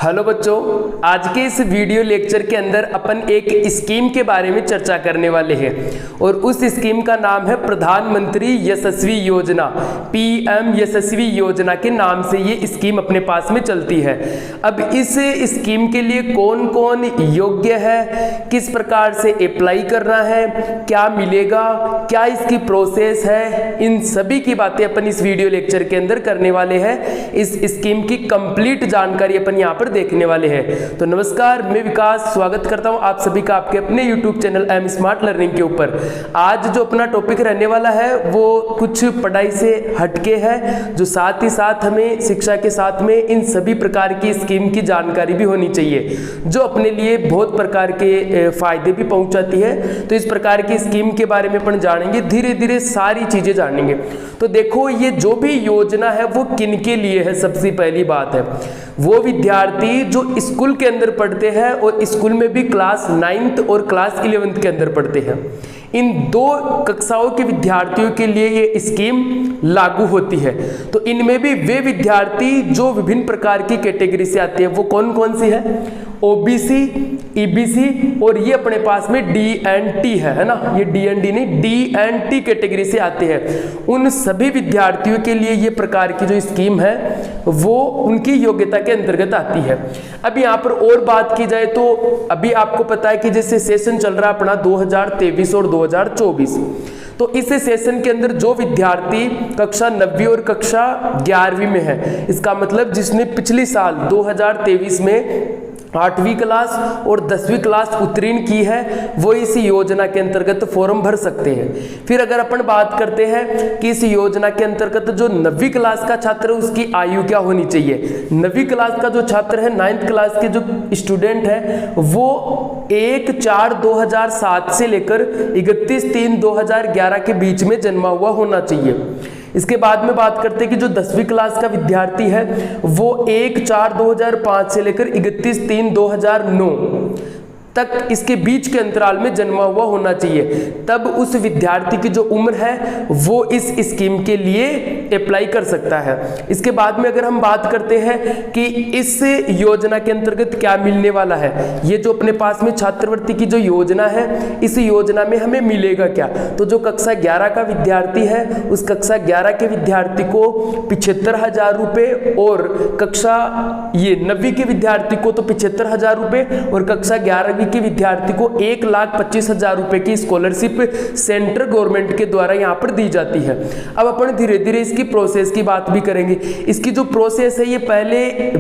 Hello बच्चों, आज के इस वीडियो लेक्चर के अंदर अपन एक स्कीम के बारे में चर्चा करने वाले हैं और उस स्कीम का नाम है प्रधानमंत्री यशस्वी योजना। पीएम यशस्वी योजना के नाम से ये स्कीम अपने पास में चलती है। अब इस स्कीम के लिए कौन कौन योग्य है, किस प्रकार से अप्लाई करना है, क्या मिलेगा, क्या इसकी प्रोसेस है, इन सभी की बातें अपन इस वीडियो लेक्चर के अंदर करने वाले हैं। इस स्कीम की कंप्लीट जानकारी अपन यहाँ पर देखने वाले हैं। तो नमस्कार, मैं विकास स्वागत करता हूँ आप सभी का आपके अपने YouTube channel am smart learning के ऊपर। आज जो अपना टॉपिक रहने वाला है वो कुछ पढ़ाई से हटके है, जो साथ ही साथ हमें शिक्षा के साथ में इन सभी प्रकार की स्कीम की जानकारी भी होनी चाहिए, जो अपने लिए बहुत प्रकार के फायदे भी पहुंचाती है। तो इस प्रकार की स्कीम के बारे में अपन जानेंगे, धीरे धीरे सारी चीजें जानेंगे। तो देखो, ये जो भी योजना है वो किन के लिए है। सबसे पहली बात है वो विद्यार्थी जो स्कूल के अंदर पढ़ते हैं और स्कूल में भी क्लास 9th और क्लास 11th के अंदर पढ़ते हैं। इन दो कक्षाओं के विद्यार्थियों के लिए ये स्कीम लागू होती है। तो इनमें भी वे विद्यार्थी जो विभिन्न प्रकार की कैटेगरी से आते हैं, वो कौन कौन सी है? ओबीसी, ईबीसी और ये अपने पास में डीएनटी है ना, ये डीएनडी नहीं, डीएनटी कैटेगरी से आते हैं। उन सभी विद्यार्थियों के लिए ये प्रकार की जो स्कीम है वो उनकी योग्यता के अंतर्गत आती है। अब यहाँ पर और बात की जाए तो अभी आपको पता है कि जैसे सेशन चल रहा है अपना 2023 और 2024, तो इस सेशन के अंदर जो विद्यार्थी कक्षा 9वीं और कक्षा 11वीं में है, इसका मतलब जिसने पिछले साल 2023 में 8वीं क्लास और 10वीं क्लास उत्तीर्ण की है, वो इस योजना के अंतर्गत फॉर्म भर सकते हैं। फिर अगर अपन बात करते हैं कि इस योजना के अंतर्गत जो 9वीं क्लास का छात्र है उसकी आयु क्या होनी चाहिए। 9वीं क्लास का जो छात्र है, 9th क्लास के जो स्टूडेंट है, वो 1/4/2007 से लेकर 31/3/2011 के बीच में जन्मा हुआ होना चाहिए। इसके बाद में बात करते हैं कि जो 10वीं क्लास का विद्यार्थी है वो 1/4/2005 से लेकर 31/3/2009 तक इसके बीच के अंतराल में जन्मा हुआ होना चाहिए। तब उस विद्यार्थी की जो उम्र है वो इस स्कीम के लिए अप्लाई कर सकता है। इसके बाद में अगर हम बात करते हैं कि इस योजना के अंतर्गत क्या मिलने वाला है, ये जो अपने पास में छात्रवृत्ति की जो योजना है, इस योजना में हमें मिलेगा क्या। तो जो कक्षा 11 का विद्यार्थी है, उस कक्षा 11 के विद्यार्थी को 75,000 रुपये और कक्षा 9वीं के विद्यार्थी को तो 75,000 रुपये और कक्षा 11वीं के विद्यार्थी को 1,25,000 रुपए की स्कॉलरशिप सेंट्रल गवर्नमेंट के द्वारा यहाँ पर दी जाती है। अब अपन धीरे धीरे इसकी प्रोसेस की बात भी करेंगे। इसकी जो प्रोसेस है ये पहले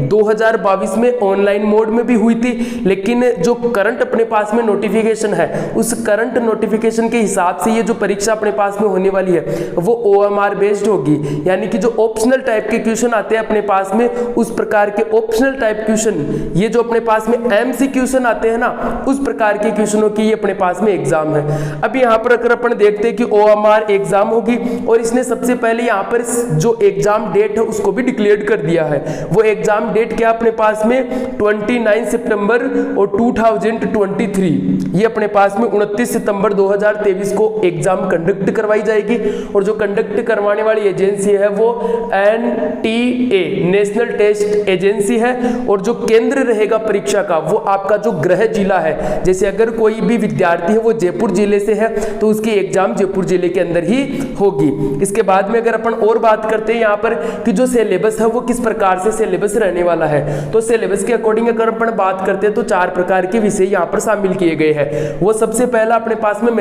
2022 में ऑनलाइन मोड में भी हुई थी, लेकिन जो करंट अपने पास में नोटिफिकेशन है, उस करंट नोटिफिकेशन के हिसाब से ये जो परीक्षा अपने पास में होने वाली है वो OMR बेस्ड होगी, यानी कि जो ऑप्शनल टाइप के क्वेश्चन आते हैं अपने पास में, उस प्रकार के ऑप्शनल टाइप क्वेश्चन, ये जो अपने पास में MC क्वेश्चन आते हैं ना, उस प्रकार के क्वेश्चनों की ये अपने पास में एग्जाम है। अब यहाँ पर अगर अपन देखते हैं कि OMR एग्जाम होगी और इसने सबसे पहले यहाँ पर जो एग्जाम डेट है उसको भी डिक्लेयर कर दिया है। वो एग्जाम डेट क्या अपने पास में 29 सितंबर और 2023, ये अपने पास में 29 सितंबर 2023 को एग्जाम कंडक्ट करवाई जाएगी। और जो कंडक्ट करवाने वाली एजेंसी है वो NTA नेशनल टेस्ट एजेंसी है। और जो केंद्र रहेगा परीक्षा का वो आपका जो गृह जिला है, जैसे अगर कोई भी विद्यार्थी है वो जयपुर जिले से है तो उसकी एग्जाम जयपुर जिले के अंदर ही होगी। इसके बाद में अगर अपन और बात करते हैं यहाँ पर कि जो सिलेबस है वो किस प्रकार से सिलेबस रहने वाला है, तो सिलेबस के अकॉर्डिंग अगर अपन बात करते हैं तो 4 प्रकार के विषय यहाँ पर शामिल किए गए हैं। वो सबसे पहला अपने पास में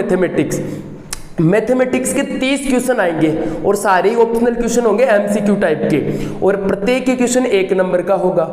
मैथमेटिक्स के 30 क्वेश्चन आएंगे और सारे ऑप्शनल क्वेश्चन होंगे MCQ टाइप के, और प्रत्येक क्वेश्चन 1 नंबर का होगा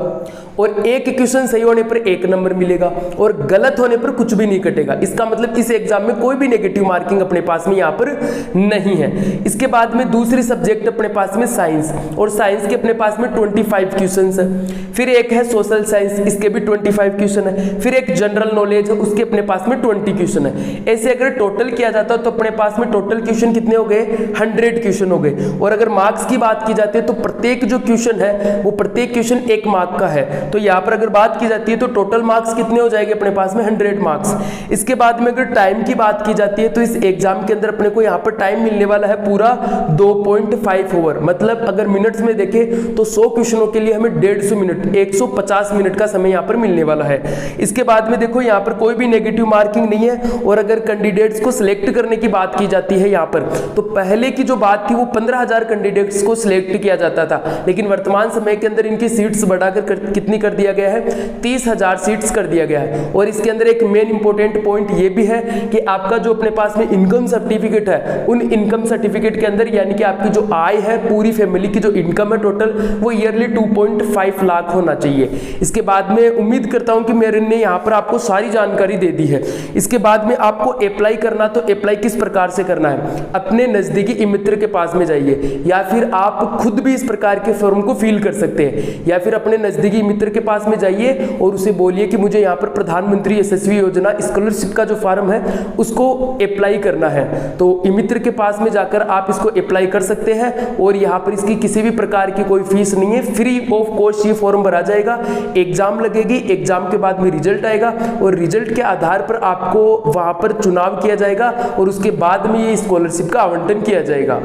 और एक क्वेश्चन सही होने पर 1 नंबर मिलेगा और गलत होने पर कुछ भी नहीं कटेगा। इसका मतलब इस एग्जाम में कोई भी नेगेटिव मार्किंग अपने पास में यहाँ पर नहीं है। इसके बाद में दूसरी सब्जेक्ट अपने पास में साइंस, और साइंस के अपने पास में 25 क्वेश्चन है। फिर एक है सोशल साइंस, इसके भी 25 क्वेश्चन है। फिर एक जनरल नॉलेज है, उसके अपने पास में 20 क्वेश्चन है। ऐसे अगर टोटल किया जाता है तो अपने पास पास में टोटल क्वेश्चन कितने हो गए, 100 क्वेश्चन हो गए। और अगर मार्क्स की बात की जाती है तो प्रत्येक जो क्वेश्चन है वो प्रत्येक क्वेश्चन 1 मार्क का है। तो यहाँ पर अगर बात की जाती है तो टोटल मार्क्स कितने हो जाएंगे अपने पास में, 100 मार्क्स। इसके बाद में अगर टाइम की बात की जाती है तो इस एग्जाम के अंदर अपने को यहाँ पर टाइम मिलने वाला है पूरा 2.5 ओवर, मतलब अगर मिनट्स में देखें तो 100 क्वेश्चनों के लिए हमें 150 मिनट 150 मिनट का समय यहाँ पर मिलने वाला है। इसके बाद में देखो यहाँ पर कोई भी नेगेटिव मार्किंग नहीं है। और अगर कैंडिडेट्स को सिलेक्ट करने की बात की जाती है यहाँ पर, तो पहले की जो बात थी वो 15,000 कैंडिडेट्स को सिलेक्ट किया जाता था, लेकिन वर्तमान समय के अंदर इनकी सीट्स बढ़ाकर कितनी कर दिया गया है, 30,000 सीट्स कर दिया गया है। और इसके अंदर एक मेन इंपॉर्टेंट पॉइंट ये भी है कि आपका जो अपने पास में इनकम सर्टिफिकेट है, उन इनकम सर्टिफिकेट के अंदर यानी कि आपकी जो आय है, पूरी फैमिली की जो इनकम है टोटल, वो ईयरली 2.5 लाख होना चाहिए। इसके बाद में उम्मीद करता हूं कि मेरे ने यहाँ पर आपको सारी जानकारी दे दी है। इसके बाद में आपको अप्लाई करना, तो अप्लाई किस प्रकार से करना है, अपने नजदीकी ई-मित्र के पास में जाइए, या फिर आप खुद भी इस प्रकार के फॉर्म को फिल कर सकते हैं, या फिर अपने नजदीकी मित्र के पास में जाइए और उसे बोलिए कि मुझे यहाँ पर प्रधानमंत्री यशस्वी योजना स्कॉलरशिप का जो फॉर्म है उसको अप्लाई करना है। तो ई-मित्र के पास में जाकर आप इसको अप्लाई कर सकते हैं और यहाँ पर इसकी किसी भी प्रकार की कोई फीस नहीं है, फ्री ऑफ कॉस्ट ये फॉर्म भरा जाएगा। एग्जाम लगेगी, एग्जाम के बाद में रिजल्ट आएगा और रिजल्ट के आधार पर आपको वहां पर चुनाव किया जाएगा और उसके बाद में ये स्कॉलरशिप का आवंटन किया जाएगा।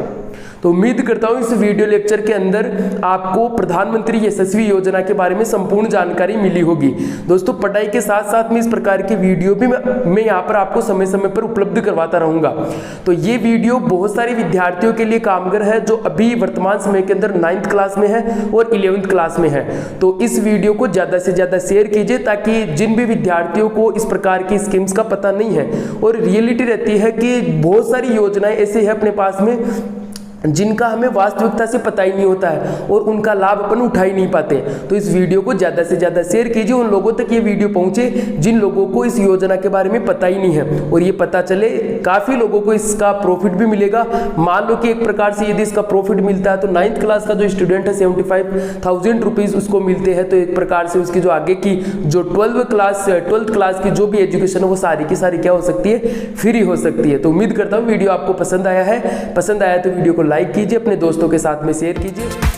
तो उम्मीद करता हूं इस वीडियो लेक्चर के अंदर आपको प्रधानमंत्री यशस्वी योजना के बारे में संपूर्ण जानकारी मिली होगी। दोस्तों, पढ़ाई के साथ साथ में इस प्रकार की वीडियो भी मैं यहाँ पर आपको समय समय पर उपलब्ध करवाता रहूंगा। तो ये वीडियो बहुत सारे विद्यार्थियों के लिए कामगर है जो अभी वर्तमान समय के अंदर 9th क्लास में है और 11th क्लास में है। तो इस वीडियो को ज़्यादा से ज़्यादा शेयर कीजिए ताकि जिन भी विद्यार्थियों को इस प्रकार की स्कीम्स का पता नहीं है, और रियलिटी रहती है कि बहुत सारी योजनाएं ऐसी है अपने पास में जिनका हमें वास्तविकता से पता ही नहीं होता है और उनका लाभ अपन उठा ही नहीं पाते। तो इस वीडियो को ज़्यादा से ज़्यादा शेयर कीजिए, उन लोगों तक ये वीडियो पहुंचे जिन लोगों को इस योजना के बारे में पता ही नहीं है, और ये पता चले काफ़ी लोगों को इसका प्रॉफिट भी मिलेगा। मान लो कि एक प्रकार से यदि इसका प्रॉफिट मिलता है तो 9th क्लास का जो स्टूडेंट है 75,000 रुपीज़ उसको मिलते हैं, तो एक प्रकार से उसकी जो आगे की जो 12th क्लास की जो भी एजुकेशन है वो सारी की सारी क्या हो सकती है, फ्री हो सकती है। तो उम्मीद करता हूँ वीडियो आपको पसंद आया है। पसंद आया तो वीडियो को लाइक कीजिए, अपने दोस्तों के साथ में शेयर कीजिए।